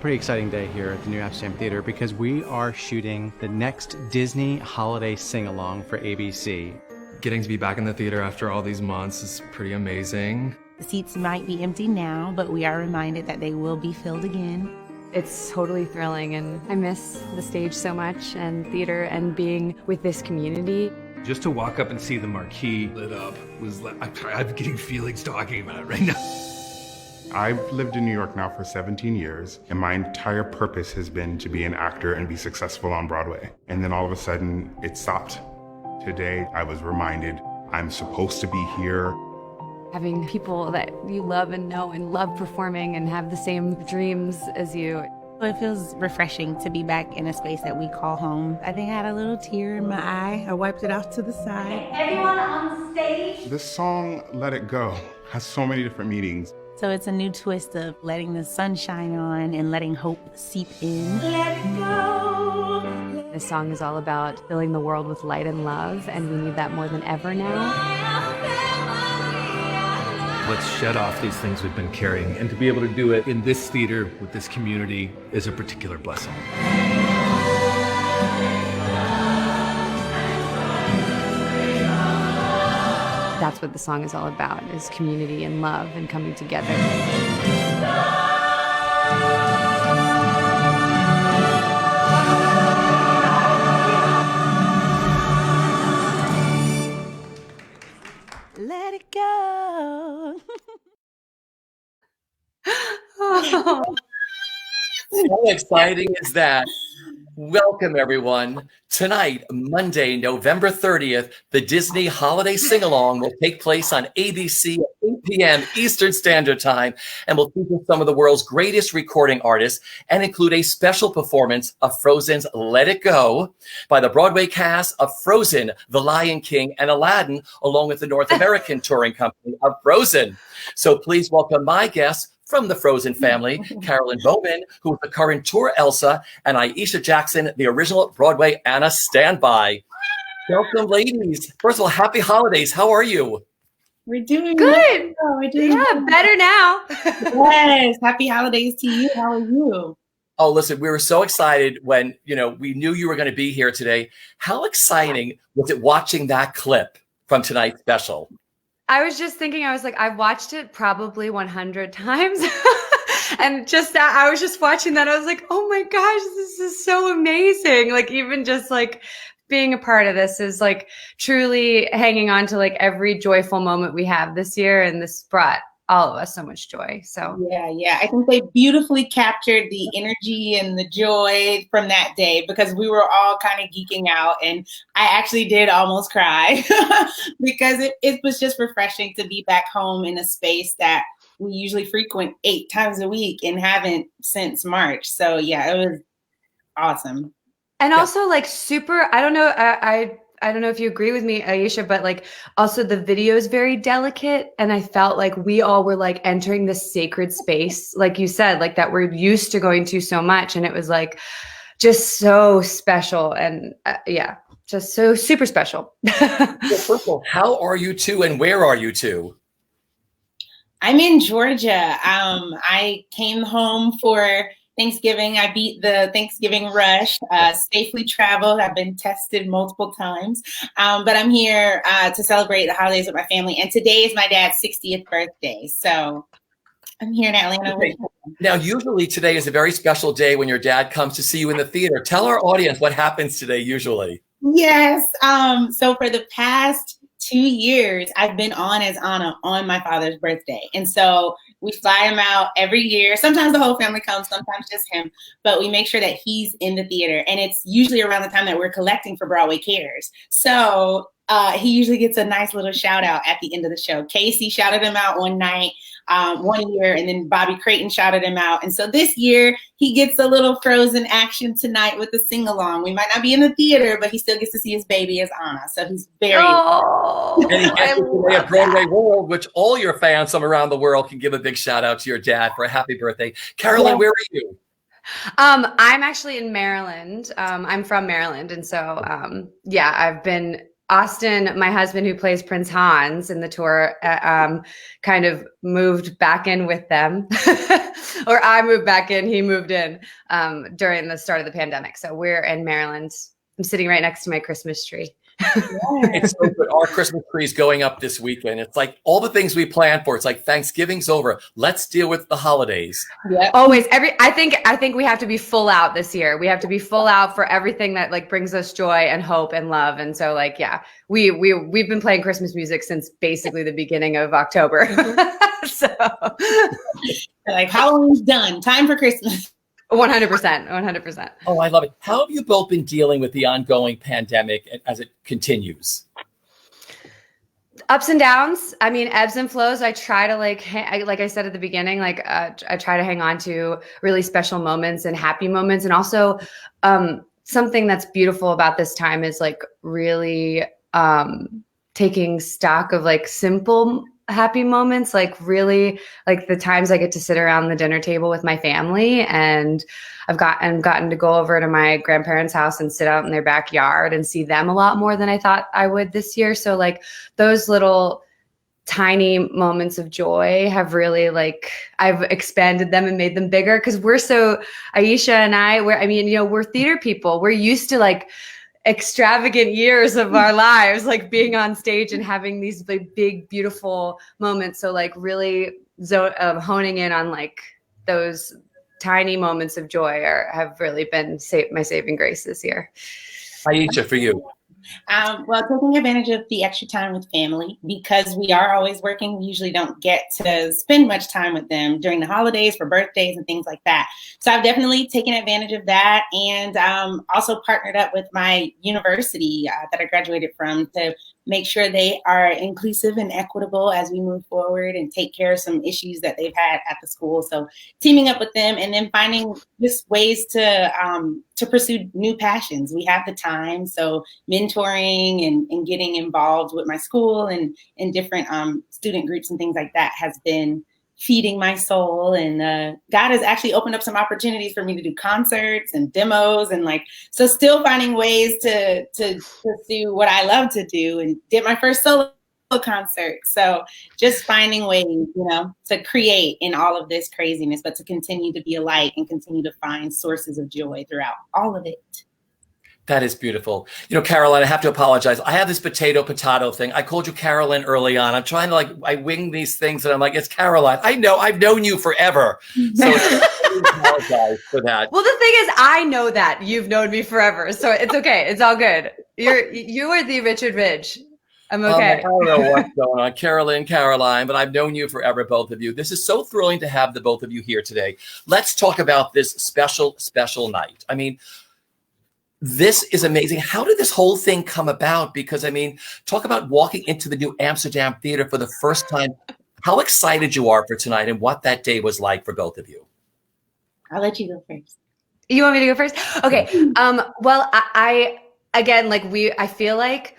pretty exciting day here at the New Amsterdam Theater because we are shooting the next Disney holiday sing-along for ABC. Getting to be back in the theater after all these months is pretty amazing. The seats might be empty now, but we are reminded that they will be filled again. It's totally thrilling, and I miss the stage so much and theater and being with this community. Just to walk up and see the marquee lit up was like, I'm getting feelings talking about it right now. I've lived in New York now for 17 years, and my entire purpose has been to be an actor and be successful on Broadway. And then all of a sudden, it stopped. Today, I was reminded I'm supposed to be here. Having people that you love and know and love performing and have the same dreams as you. It feels refreshing to be back in a space that we call home. I think I had a little tear in my eye. I wiped it off to the side. Everyone on stage. This song, Let It Go, has so many different meanings. So it's a new twist of letting the sun shine on and letting hope seep in. Let it go. This song is all about filling the world with light and love, and we need that more than ever now. Let's shed off these things we've been carrying, and to be able to do it in this theater with this community is a particular blessing. That's what the song is all about, is community and love and coming together. Let it go. How exciting is that? Welcome, everyone. Tonight, Monday, November 30th, the Disney Holiday Sing-Along will take place on ABC at 8 p.m. Eastern Standard Time and will feature some of the world's greatest recording artists and include a special performance of Frozen's Let It Go by the Broadway cast of Frozen, The Lion King, and Aladdin, along with the North American touring company of Frozen. So please welcome my guests from the Frozen family, Carolyn Bowman, who is the current tour Elsa, and Aisha Jackson, the original Broadway Anna Standby. Welcome, ladies. First of all, happy holidays. How are you? We're doing good. Well. We're doing good. Better now. Yes. Happy holidays to you. How are you? Oh, listen, we were so excited when, we knew you were going to be here today. How exciting was it watching that clip from tonight's special? I was just thinking, I've watched it probably 100 times. And just that, I was just watching that. I was like, oh my gosh, this is so amazing. Like, even just like being a part of this is like truly hanging on to like every joyful moment we have this year. And this brought all of us so much joy. So yeah. I think they beautifully captured the energy and the joy from that day because we were all kind of geeking out, and I actually did almost cry because it was just refreshing to be back home in a space that we usually frequent 8 times a week and haven't since March. So yeah, it was awesome. And also like super, I don't know, I don't know if you agree with me, Aisha, but like also the video is very delicate. And I felt like we all were like entering this sacred space, like you said, like that we're used to going to so much. And it was like just so special. And just so super special. Well, first of all, how are you two and where are you two? I'm in Georgia. I came home for Thanksgiving. I beat the Thanksgiving rush, safely traveled. I've been tested multiple times, but I'm here to celebrate the holidays with my family. And today is my dad's 60th birthday. So I'm here in Atlanta. Okay. Now, usually today is a very special day when your dad comes to see you in the theater. Tell our audience what happens today usually. Yes. So for the past 2 years, I've been on as Anna on my father's birthday. And so we fly him out every year. Sometimes the whole family comes, sometimes just him, but we make sure that he's in the theater. And it's usually around the time that we're collecting for Broadway Cares. So he usually gets a nice little shout out at the end of the show. Casey shouted him out one night, 1 year, and then Bobby Creighton shouted him out. And so this year he gets a little Frozen action tonight with the sing along. We might not be in the theater, but he still gets to see his baby as Anna. So he's very. And he gets it today at BroadwayWorld, which all your fans from around the world can give a big shout out to your dad for a happy birthday. Carolyn, where are you? I'm actually in Maryland. I'm from Maryland. And so, I've been Austin, my husband, who plays Prince Hans in the tour, kind of moved back in with them, or I moved back in, he moved in during the start of the pandemic. So we're in Maryland. I'm sitting right next to my Christmas tree. It's so good. Our Christmas tree is going up this weekend. It's like all the things we planned for. It's like Thanksgiving's over. Let's deal with the holidays. Yeah. Always. I think we have to be full out this year. We have to be full out for everything that like brings us joy and hope and love. And so like, yeah, we've been playing Christmas music since basically the beginning of October. So like Halloween's done. Time for Christmas. 100%. Oh, I love it. How have you both been dealing with the ongoing pandemic as it continues? Ups and downs. I mean, ebbs and flows. I try to like I said at the beginning, like I try to hang on to really special moments and happy moments. And also something that's beautiful about this time is like really taking stock of like simple happy moments, like really like the times I get to sit around the dinner table with my family, and I've gotten to go over to my grandparents' house and sit out in their backyard and see them a lot more than I thought I would this year. So like those little tiny moments of joy have really like, I've expanded them and made them bigger because Aisha and we're theater people. We're used to like extravagant years of our lives, like being on stage and having these big, beautiful moments. So like really honing in on like those tiny moments of joy have really been my saving grace this year. Aisha, for you. Well, taking advantage of the extra time with family, because we are always working. We usually don't get to spend much time with them during the holidays for birthdays and things like that. So I've definitely taken advantage of that, and also partnered up with my university that I graduated from to make sure they are inclusive and equitable as we move forward and take care of some issues that they've had at the school. So teaming up with them and then finding just ways to pursue new passions. We have the time, so mentoring and getting involved with my school and different student groups and things like that has been feeding my soul. And God has actually opened up some opportunities for me to do concerts and demos, and like, so still finding ways to pursue what I love to do, and did my first solo concert. So just finding ways, to create in all of this craziness, but to continue to be a light and continue to find sources of joy throughout all of it. That is beautiful. Caroline, I have to apologize. I have this potato thing. I called you Caroline early on. I'm trying to I wing these things and I'm like, it's Caroline. I know, I've known you forever. So I apologize for that. Well, the thing is, I know that you've known me forever. So it's okay. It's all good. You are the Richard Ridge. I'm okay. I don't know what's going on, Caroline, but I've known you forever, both of you. This is so thrilling to have the both of you here today. Let's talk about this special, special night. I mean, this is amazing. How did this whole thing come about? Because, talk about walking into the New Amsterdam Theater for the first time. How excited you are for tonight and what that day was like for both of you. I'll let you go first. You want me to go first? Okay. Well, I feel like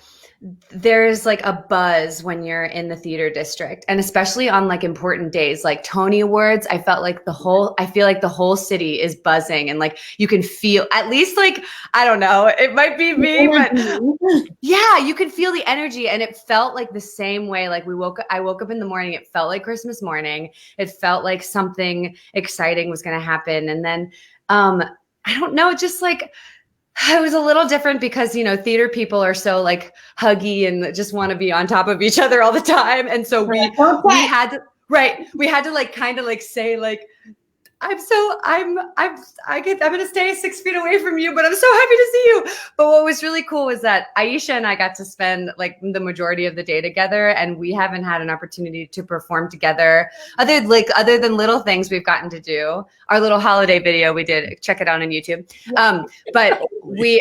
there's like a buzz when you're in the theater district, and especially on like important days like Tony Awards. I feel like the whole city is buzzing, and like you can feel, at least like, I don't know, it might be me, but yeah, you can feel the energy. And it felt like the same way. Like I woke up in the morning, it felt like Christmas morning. It felt like something exciting was going to happen. And then, I don't know, just like, it was a little different because, theater people are so like huggy and just want to be on top of each other all the time. And so we had to like kind of like say like, I'm going to stay 6 feet away from you, but I'm so happy to see you. But what was really cool was that Aisha and I got to spend like the majority of the day together, and we haven't had an opportunity to perform together other than little things we've gotten to do. Our little holiday video we did, check it out on YouTube. But we,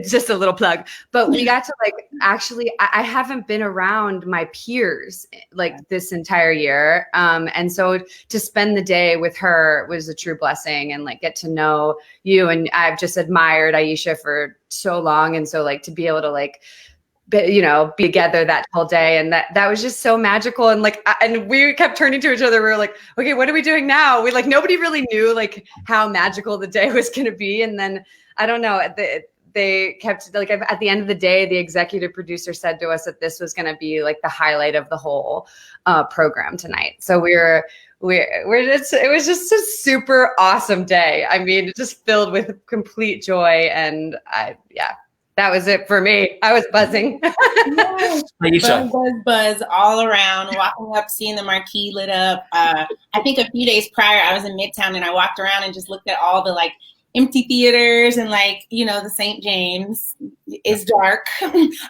just a little plug, but we got to like, actually, I haven't been around my peers like this entire year. And so to spend the day with her was a true blessing, and like get to know you. And I've just admired Aisha for so long. And so like to be able to like, be together that whole day. And that was just so magical. And like, and we kept turning to each other. We were like, okay, what are we doing now? Nobody really knew like how magical the day was going to be. And then I don't know, they kept like at the end of the day, the executive producer said to us that this was going to be like the highlight of the whole program tonight. So we're just, it was just a super awesome day. I mean, just filled with complete joy. And that was it for me. I was buzzing. Yes. Aisha. Buzz all around, walking up, seeing the marquee lit up. I think a few days prior, I was in Midtown and I walked around and just looked at all the like empty theaters and like, you know, the St. James is dark.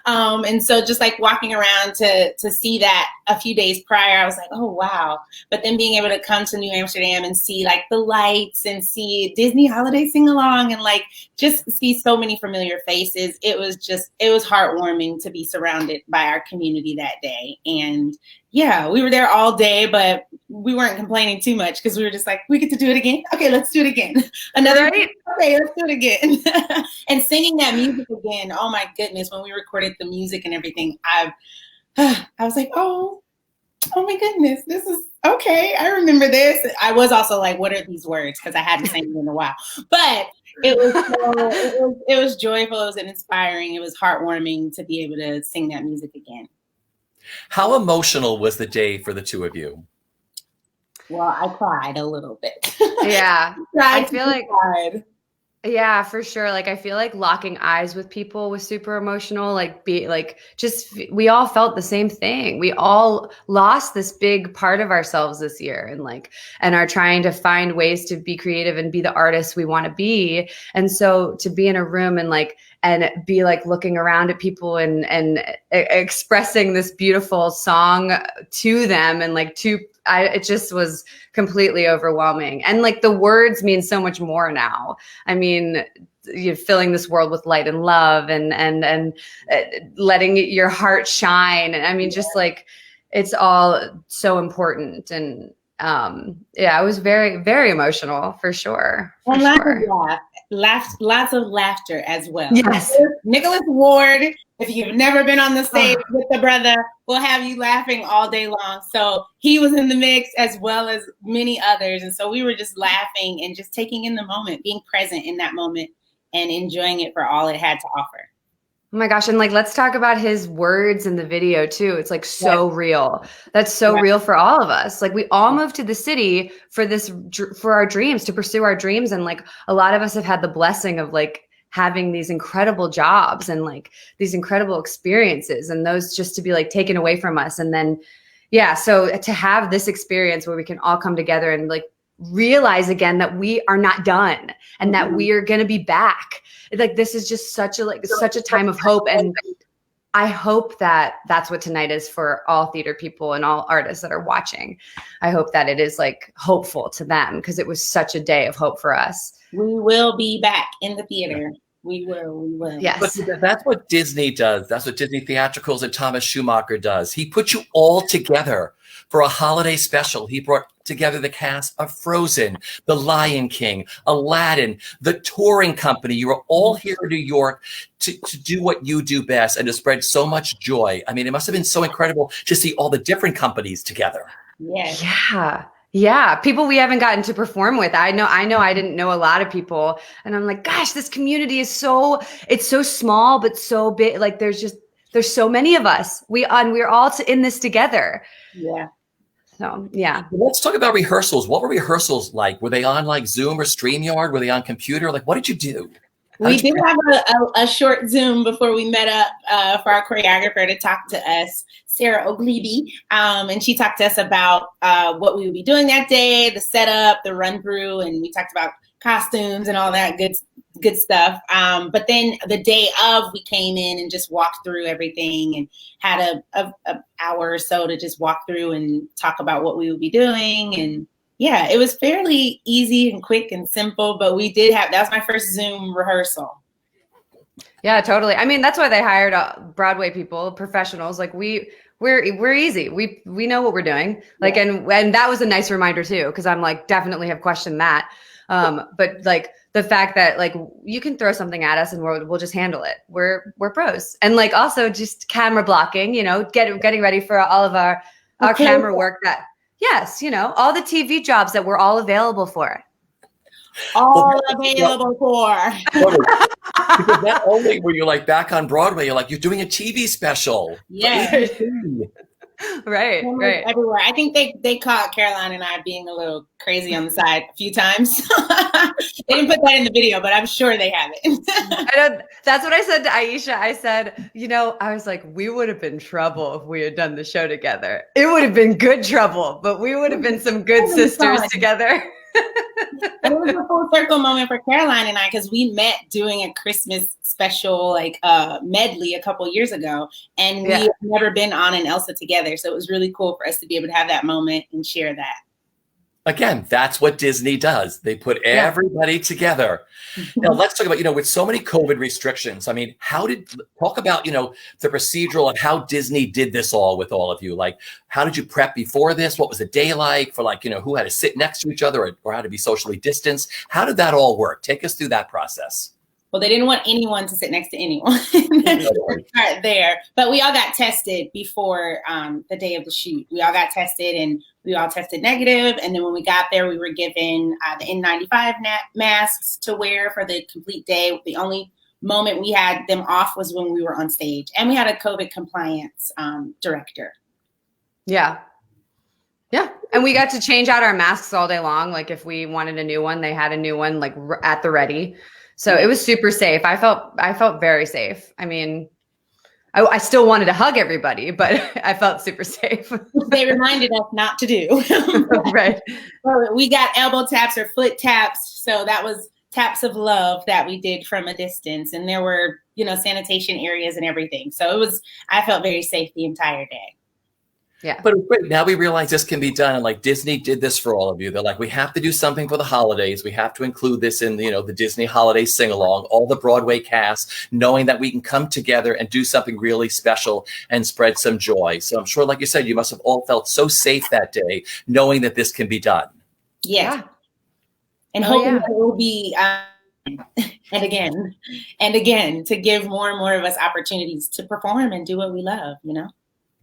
And so just like walking around to see that a few days prior, I was like, oh, wow. But then being able to come to New Amsterdam and see like the lights and see Disney Holiday Sing Along and like just see so many familiar faces. It was heartwarming to be surrounded by our community that day. And yeah, we were there all day, but we weren't complaining too much because we were just like, we get to do it again. Okay, let's do it again. Okay, let's do it again. And singing that music again. Oh my goodness. When we recorded the music and everything, I was like, oh my goodness, this is okay. I remember this. I was also like, what are these words? Because I hadn't sang it in a while. But it was joyful. It was inspiring. It was heartwarming to be able to sing that music again. How emotional was the day for the two of you? Well, I cried a little bit. Yeah. I feel like cried. Yeah, for sure. Like, I feel like locking eyes with people was super emotional. Like, we all felt the same thing. We all lost this big part of ourselves this year and are trying to find ways to be creative and be the artists we want to be. And so to be in a room and be like looking around at people and expressing this beautiful song to them and it just was completely overwhelming. And like the words mean so much more now. I mean, you're filling this world with light and love and letting your heart shine. And I mean, just like, it's all so important. And it was very, very emotional for sure. And lots of laughter as well. Yes. Nicholas Ward, if you've never been on the stage with the brother, will have you laughing all day long. So he was in the mix as well as many others. And so we were just laughing and just taking in the moment, being present in that moment and enjoying it for all it had to offer. Oh my gosh. And let's talk about his words in the video too. It's so real. That's so real for all of us. Like, we all moved to the city for our dreams, to pursue our dreams. And a lot of us have had the blessing of having these incredible jobs and these incredible experiences, and those just to be taken away from us. And then, so to have this experience where we can all come together and realize again that we are not done and that we are going to be back. This is just such a time of hope. And I hope that that's what tonight is for all theater people and all artists that are watching. I hope that it is hopeful to them, because it was such a day of hope for us. We will be back in the theater. We will. Yes. But that's what Disney does. That's what Disney Theatricals and Thomas Schumacher does. He put you all together for a holiday special. He brought together the cast of Frozen, The Lion King, Aladdin, the touring company. You were all here in New York to do what you do best and to spread so much joy. I mean, it must have been so incredible to see all the different companies together. Yes. Yeah. People we haven't gotten to perform with. I know I didn't know a lot of people, and I'm like, gosh, this community is it's so small, but so big. There's so many of us. We're all in this together. Yeah. So, yeah. Let's talk about rehearsals. What were rehearsals like? Were they on Zoom or StreamYard? Were they on computer? What did you do? We did have a short Zoom before we met up for our choreographer to talk to us, Sarah Ogliby. And she talked to us about what we would be doing that day, the setup, the run through, and we talked about costumes and all that good stuff. But then the day of, we came in and just walked through everything and had a hour or so to just walk through and talk about what we would be doing. And yeah, it was fairly easy and quick and simple, but that was my first Zoom rehearsal. Yeah, totally. I mean, that's why they hired Broadway people, professionals. We're easy. We know what we're doing. And that was a nice reminder too, because I'm definitely have questioned that. But the fact that you can throw something at us and we'll just handle it. We're pros. And also just camera blocking, getting ready for all of our camera work yes, all the TV jobs that we're all available for. Available for. Because not only were you like back on Broadway, you're like, you're doing a TV special. Yeah. Right, right. Everywhere. I think they caught Caroline and I being a little crazy on the side a few times. They didn't put that in the video, but I'm sure they have it. I know, that's what I said to Aisha. I said, I was like, we would have been trouble if we had done the show together. It would have been good trouble, but we would have been some good sisters together. It was a full circle moment for Caroline and I, because we met doing a Christmas special medley a couple years ago, and we have never been on an Elsa together, so it was really cool for us to be able to have that moment and share that. Again, that's what Disney does. They put everybody together. Now let's talk about, with so many COVID restrictions. I mean, talk about, the procedural of how Disney did this all with all of you. Like, how did you prep before this? What was the day like for who had to sit next to each other or how to be socially distanced? How did that all work? Take us through that process. Well, they didn't want anyone to sit next to anyone. Start there. But we all got tested before the day of the shoot. We all got tested and we all tested negative. And then when we got there, we were given the N95 masks to wear for the complete day. The only moment we had them off was when we were on stage. And we had a COVID compliance director. Yeah. Yeah. And we got to change out our masks all day long. Like if we wanted a new one, they had a new one at the ready. So it was super safe. I felt very safe. I mean, I still wanted to hug everybody, but I felt super safe. They reminded us not to do. Right. We got elbow taps or foot taps. So that was taps of love that we did from a distance. And there were, sanitation areas and everything. So I felt very safe the entire day. Yeah. But it's great. Now we realize this can be done. And Disney did this for all of you. They're like, we have to do something for the holidays. We have to include this in, the Disney holiday sing-along, all the Broadway cast, knowing that we can come together and do something really special and spread some joy. So I'm sure, like you said, you must have all felt so safe that day, knowing that this can be done. Yeah. And hoping that it will be, and again, to give more and more of us opportunities to perform and do what we love,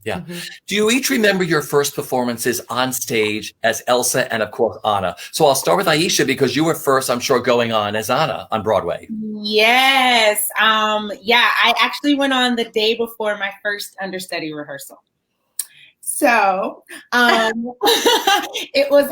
Yeah. Mm-hmm. Do you each remember your first performances on stage as Elsa and, of course, Anna? So I'll start with Aisha because you were first, I'm sure, going on as Anna on Broadway. Yes. I actually went on the day before my first understudy rehearsal. So it was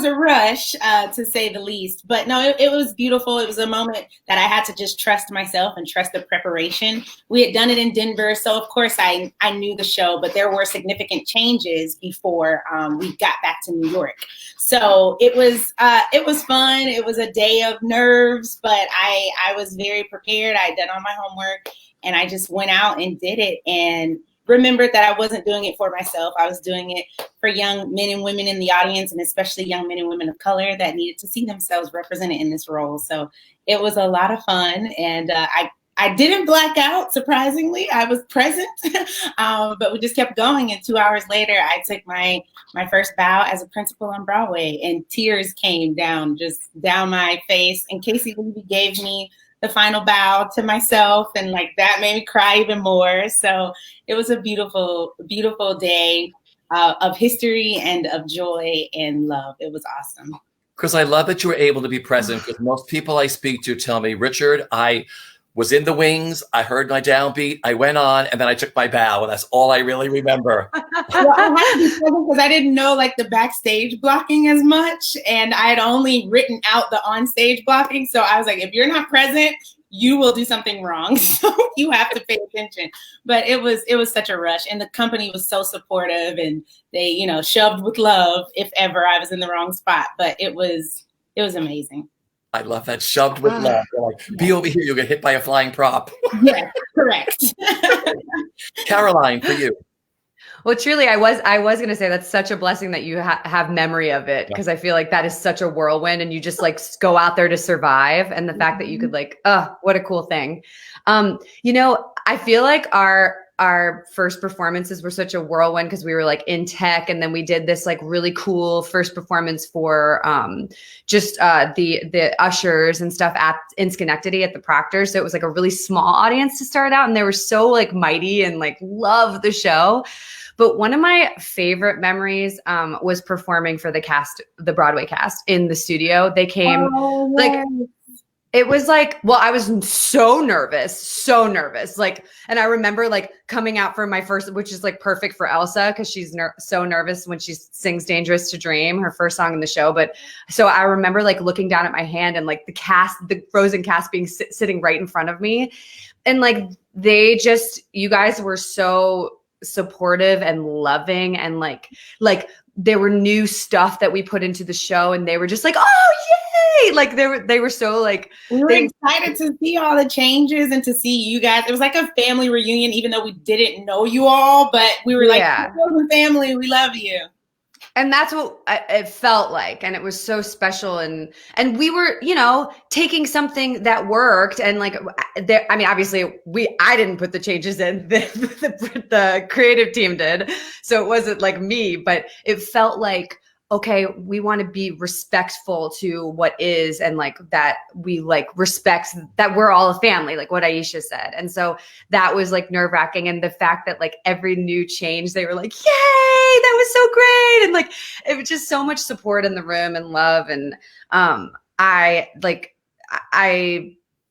a rush, to say the least. But no, it was beautiful. It was a moment that I had to just trust myself and trust the preparation. We had done it in Denver, so of course I knew the show, but there were significant changes before we got back to New York. So it was fun. It was a day of nerves, but I was very prepared. I had done all my homework, and I just went out and did it. And remembered that I wasn't doing it for myself. I was doing it for young men and women in the audience, and especially young men and women of color that needed to see themselves represented in this role. So it was a lot of fun, and I didn't black out, surprisingly. I was present, but we just kept going, and 2 hours later, I took my first bow as a principal on Broadway, and tears came down my face, and Casey Levy gave me the final bow to myself, and that made me cry even more. So it was a beautiful, beautiful day of history and of joy and love. It was awesome. Chris, I love that you were able to be present, because most people I speak to tell me, Richard, I was in the wings, I heard my downbeat, I went on, and then I took my bow, and that's all I really remember. Well, I had to be present because I didn't know the backstage blocking as much, and I had only written out the onstage blocking. So I was like, if you're not present, you will do something wrong. So you have to pay attention. But it was such a rush, and the company was so supportive, and they, shoved with love if ever I was in the wrong spot. But it was amazing. I love that, shoved with love. They're like, be over here, you'll get hit by a flying prop. Yeah, correct. Caroline, for you. Well, truly, I was going to say that's such a blessing that you have memory of it, because I feel like that is such a whirlwind, and you just go out there to survive. And the fact that you could what a cool thing. I feel like our first performances were such a whirlwind because we were in tech, and then we did this really cool first performance for the ushers and stuff in Schenectady at the Proctor. So it was a really small audience to start out, and they were so mighty and loved the show. But one of my favorite memories was performing for the Broadway cast in the studio. They came It was like, well, I was so nervous. Like, and I remember like coming out for my first, which is like perfect for Elsa because she's so nervous when she sings Dangerous to Dream, her first song in the show. But so I remember like looking down at my hand and like the Frozen cast being sitting right in front of me. And like, you guys were so supportive and loving, and like there were new stuff that we put into the show and they were just like, oh yay, like they were so like, we were excited to see all the changes and to see you guys. It was like a family reunion, even though we didn't know you all, but we were like, family, we love you. And that's what it felt like. And it was so special. And we were, you know, taking something that worked. And like, I mean, obviously I didn't put the changes in, the creative team did. So it wasn't like me, but it felt like, okay, we want to be respectful to what is, and like that we like respect that we're all a family, like what Aisha said. And so that was like nerve wracking. And the fact that like every new change, they were like, yay, that was so great. And like, it was just so much support in the room and love. And I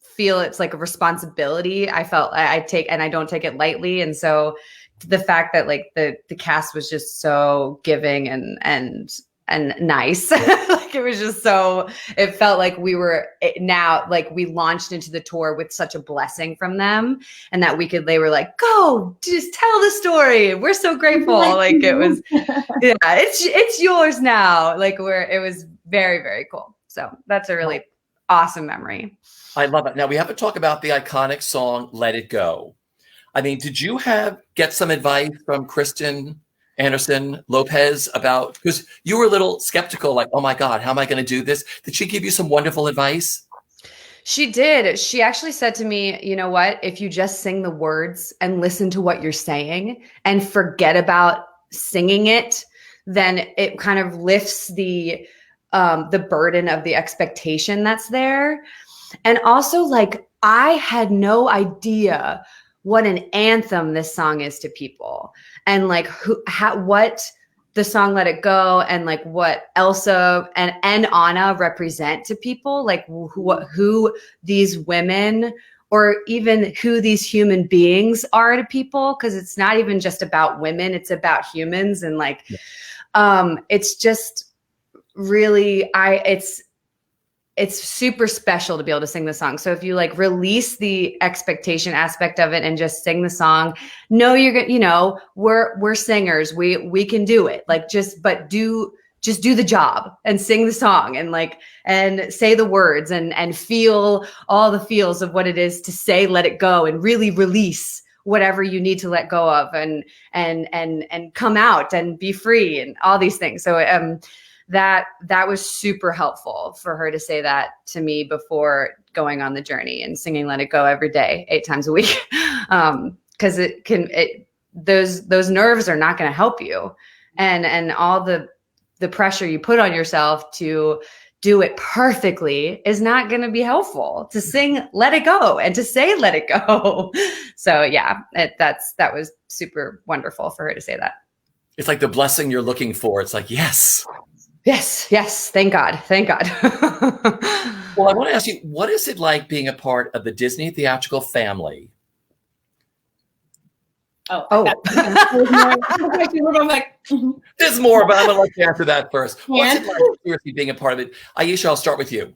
feel it's like a responsibility. I felt I take, and I don't take it lightly. And so the fact that like the cast was just so giving and nice, like it was just so, it felt like we were now, like we launched into the tour with such a blessing from them, and that they were like, go just tell the story. We're so grateful. Like it was, yeah, it's yours now. Like it was very, very cool. So that's a really awesome memory. I love it. Now we have to talk about the iconic song, Let It Go. I mean, did you get some advice from Kristen Anderson Lopez about, because you were a little skeptical, like, oh my God, how am I going to do this? Did she give you some wonderful advice? She did. She actually said to me, you know what, if you just sing the words and listen to what you're saying and forget about singing it, then it kind of lifts the burden of the expectation that's there. And also, like, I had no idea what an anthem this song is to people, and like what the song Let It Go and like what Elsa and Anna represent to people, like who these women or even who these human beings are to people, because it's not even just about women, it's about humans. And like it's just really it's super special to be able to sing the song. So if you like release the expectation aspect of it and just sing the song, no, you're gonna, you know, we're singers. We can do it. Like do the job and sing the song and say the words and feel all the feels of what it is to say, let it go, and really release whatever you need to let go of and come out and be free and all these things. So that was super helpful for her to say that to me before going on the journey and singing Let It Go every day, 8 times a week. Cause those nerves are not going to help you. And all the pressure you put on yourself to do it perfectly is not going to be helpful. To sing Let It Go and to say Let It Go. So yeah, that was super wonderful for her to say that. It's like the blessing you're looking for. It's like, yes. Yes. Thank God. Well, I want to ask you, what is it like being a part of the Disney theatrical family? Oh. There's more, but I'm going to let you answer that first. What's it like seriously being a part of it? Aisha, I'll start with you.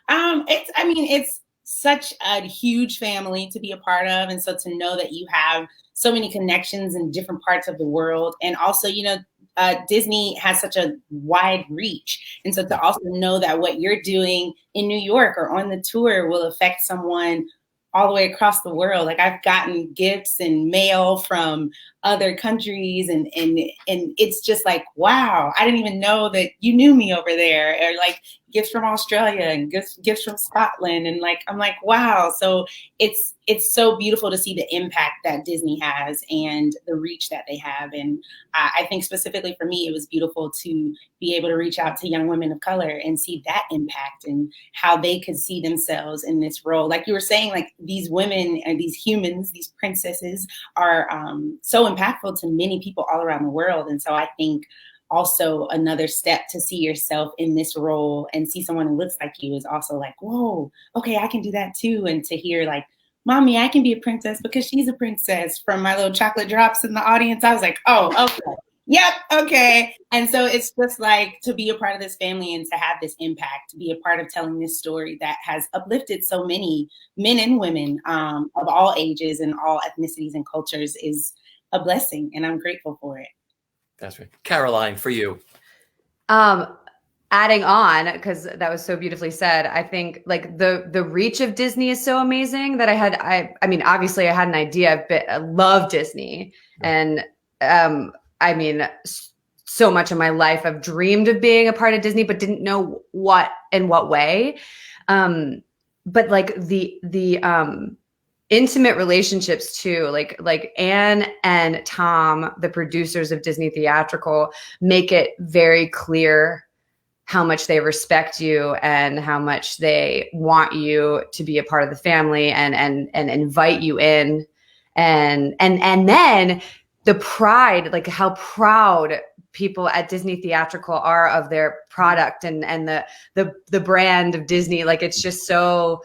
It's such a huge family to be a part of. And so to know that you have so many connections in different parts of the world. And also, you know, Disney has such a wide reach. And so to also know that what you're doing in New York or on the tour will affect someone all the way across the world. Like I've gotten gifts and mail from other countries and it's just like, wow, I didn't even know that you knew me over there. Or like gifts from Australia and gifts from Scotland. And like, I'm like, wow. So it's so beautiful to see the impact that Disney has and the reach that they have. And I think specifically for me, it was beautiful to be able to reach out to young women of color and see that impact and how they could see themselves in this role. Like you were saying, like these women and these humans, these princesses are so impactful to many people all around the world. And so I think also another step to see yourself in this role and see someone who looks like you is also like, whoa, okay, I can do that too. And to hear like, mommy, I can be a princess because she's a princess from my little chocolate drops in the audience. I was like, oh, okay. Yep. Okay. And so it's just like to be a part of this family and to have this impact, to be a part of telling this story that has uplifted so many men and women of all ages and all ethnicities and cultures is a blessing. And I'm grateful for it. That's right. Caroline, for you. Adding on, because that was so beautifully said, I think like the reach of Disney is so amazing that I mean, obviously I had an idea, but I love Disney. And I mean, so much of my life I've dreamed of being a part of Disney, but didn't know what way. But like the intimate relationships too, like Anne and Tom, the producers of Disney Theatrical, make it very clear how much they respect you and how much they want you to be a part of the family and invite you in. And then the pride, like how proud people at Disney Theatrical are of their product and the brand of Disney. Like it's just so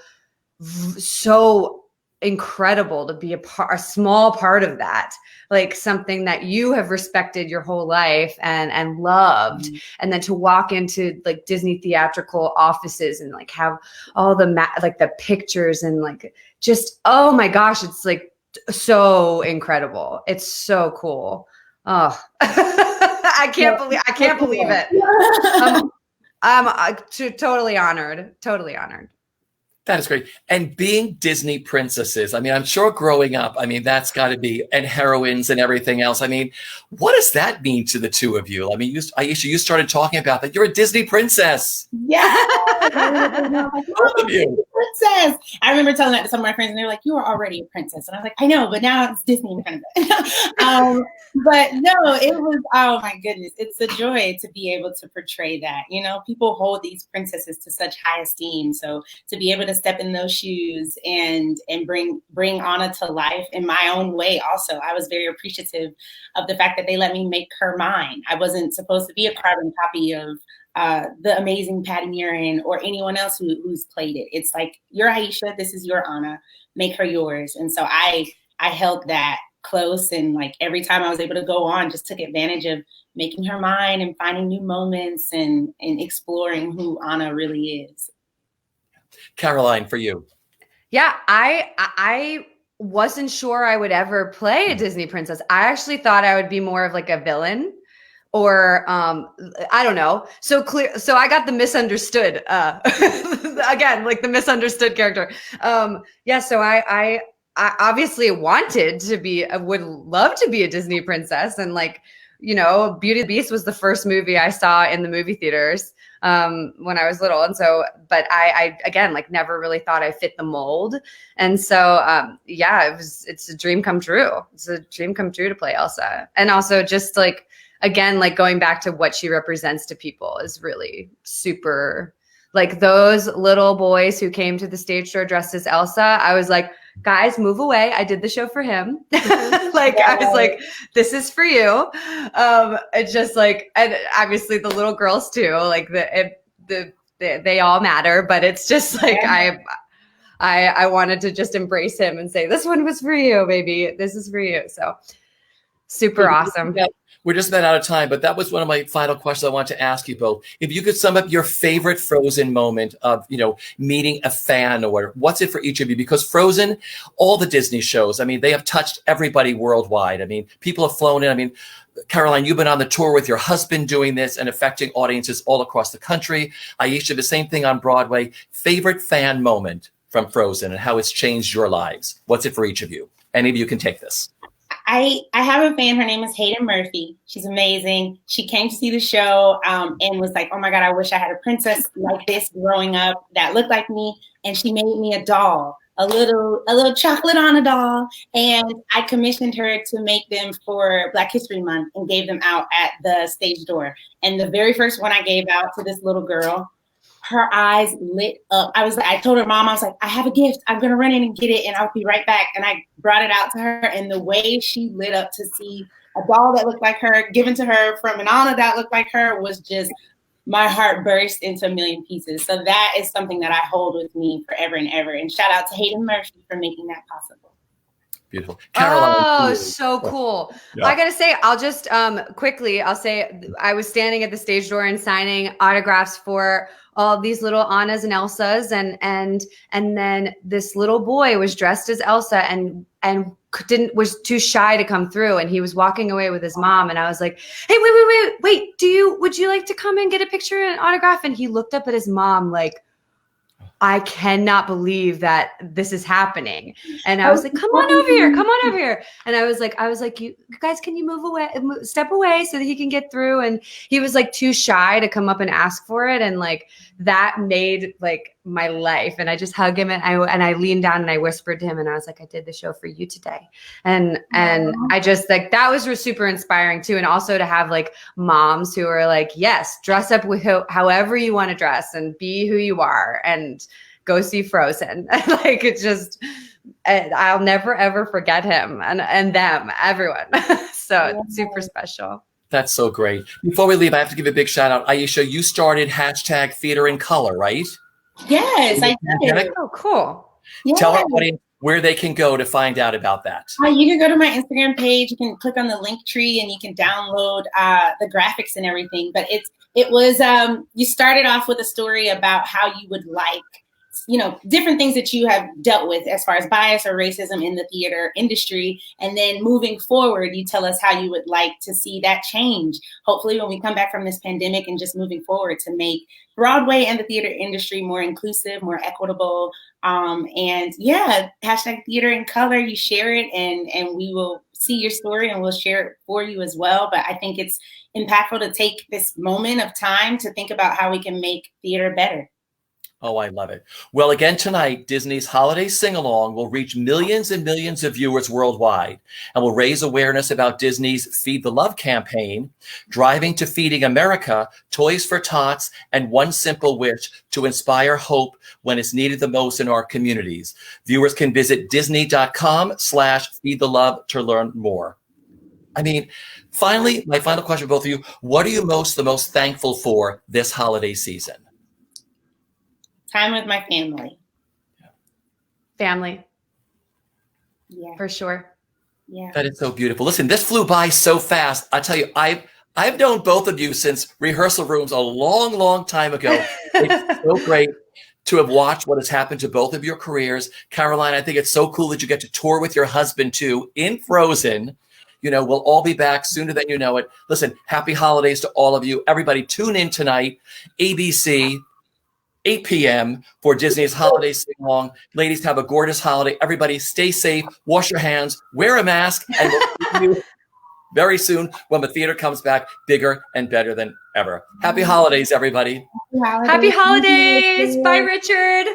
incredible to be a small part of that, like something that you have respected your whole life and loved. Mm-hmm. And then to walk into like Disney Theatrical offices and like have all the like the pictures and like just, oh my gosh, it's like so incredible. It's so cool. Oh, I can't believe it. I'm totally honored. That is great. And being Disney princesses, I mean, I'm sure growing up, I mean, that's got to be, and heroines and everything else. I mean, what does that mean to the two of you? I mean, Aisha, you started talking about that. You're a Disney princess. Yeah. Both of you. Princess. I remember telling that to some of my friends and they were like, you are already a princess. And I was like, I know, but now it's Disney in front of it. But no, it was, oh my goodness. It's a joy to be able to portray that. You know, people hold these princesses to such high esteem. So to be able to step in those shoes and bring Anna to life in my own way also. I was very appreciative of the fact that they let me make her mine. I wasn't supposed to be a carbon copy of the amazing Patty Murin or anyone else who's played it. It's like, you're Aisha, this is your Anna, make her yours. And so I held that close, and like every time I was able to go on, just took advantage of making her mine and finding new moments and exploring who Anna really is. Caroline, for you. Yeah, I wasn't sure I would ever play a Disney princess. I actually thought I would be more of like a villain or I don't know. So I got the misunderstood again, like the misunderstood character. Yeah, so I obviously wanted to be, would love to be a Disney princess, and like, you know, Beauty and the Beast was the first movie I saw in the movie theaters when I was little. And so, but I again, like never really thought I fit the mold. And so, yeah, it's a dream come true. It's a dream come true to play Elsa. And also just like, again, like going back to what she represents to people is really super, like those little boys who came to the stage door dressed as Elsa. I was like, guys, move away. I did the show for him. Like, I was like, this is for you. It's just like, and obviously the little girls too, like they all matter, but it's just like, I wanted to just embrace him and say, this one was for you, baby. This is for you. So super awesome. We're just about out of time, but that was one of my final questions I wanted to ask you both. If you could sum up your favorite Frozen moment of, you know, meeting a fan or whatever, what's it for each of you? Because Frozen, all the Disney shows, I mean, they have touched everybody worldwide. I mean, people have flown in. I mean, Caroline, you've been on the tour with your husband doing this and affecting audiences all across the country. Aisha, the same thing on Broadway. Favorite fan moment from Frozen and how it's changed your lives. What's it for each of you? Any of you can take this. I have a fan. Her name is Hayden Murphy. She's amazing. She came to see the show and was like, oh my God, I wish I had a princess like this growing up that looked like me. And she made me a doll, a little chocolate Anna doll. And I commissioned her to make them for Black History Month and gave them out at the stage door. And the very first one I gave out to this little girl, her eyes lit up. I told her mom, I was like, I have a gift. I'm going to run in and get it and I'll be right back. And I brought it out to her, and the way she lit up to see a doll that looked like her given to her from an Anna that looked like her was just, my heart burst into a million pieces. So that is something that I hold with me forever and ever. And shout out to Hayden Murphy for making that possible. Beautiful. Caroline, Oh, so cool. Yeah. I gotta say, I'll just quickly, I'll say I was standing at the stage door and signing autographs for all these little Annas and Elsas, and then this little boy was dressed as Elsa and was too shy to come through, and he was walking away with his mom, and I was like, hey, wait, would you like to come and get a picture and autograph? And he looked up at his mom like, I cannot believe that this is happening. And I was like, come on over here. And I was like, you guys, can you step away so that he can get through? And he was like too shy to come up and ask for it. And like, that made like my life. And I just hugged him and I leaned down and I whispered to him and I was like, I did the show for you today. And I just like, that was super inspiring too. And also to have like moms who are like, yes, dress up with however you want to dress and be who you are and go see Frozen. Like, it's just, I'll never ever forget him and them, everyone. So it's super special. that's so great. Before we leave, I have to give a big shout out. Aisha, you started hashtag Theater in Color, right? Yes, I did. Oh, cool. Yeah. Tell our audience where they can go to find out about that. You can go to my Instagram page. You can click on the link tree and you can download the graphics and everything. But it was you started off with a story about how you would like, different things that you have dealt with as far as bias or racism in the theater industry. And then moving forward, you tell us how you would like to see that change. Hopefully when we come back from this pandemic and just moving forward to make Broadway and the theater industry more inclusive, more equitable. And yeah, hashtag Theater in Color, you share it and we will see your story and we'll share it for you as well. But I think it's impactful to take this moment of time to think about how we can make theater better. Oh, I love it. Well, again, tonight, Disney's Holiday Sing-Along will reach millions and millions of viewers worldwide and will raise awareness about Disney's Feed the Love campaign, driving to Feeding America, Toys for Tots, and One Simple Wish to inspire hope when it's needed the most in our communities. Viewers can visit disney.com/feedthelove to learn more. I mean, finally, my final question for both of you, what are you the most thankful for this holiday season? Time with my family. Family. Yeah. For sure. Yeah. That is so beautiful. Listen, this flew by so fast. I tell you, I've known both of you since rehearsal rooms a long, long time ago. It's so great to have watched what has happened to both of your careers. Caroline, I think it's so cool that you get to tour with your husband too in Frozen. We'll all be back sooner than you know it. Listen, happy holidays to all of you. Everybody tune in tonight, ABC, 8 p.m. for Disney's Holiday Sing-Along. Ladies, have a gorgeous holiday. Everybody stay safe, wash your hands, wear a mask, and we'll see you very soon when the theater comes back bigger and better than ever. Happy holidays, everybody. Happy holidays. Bye, Richard.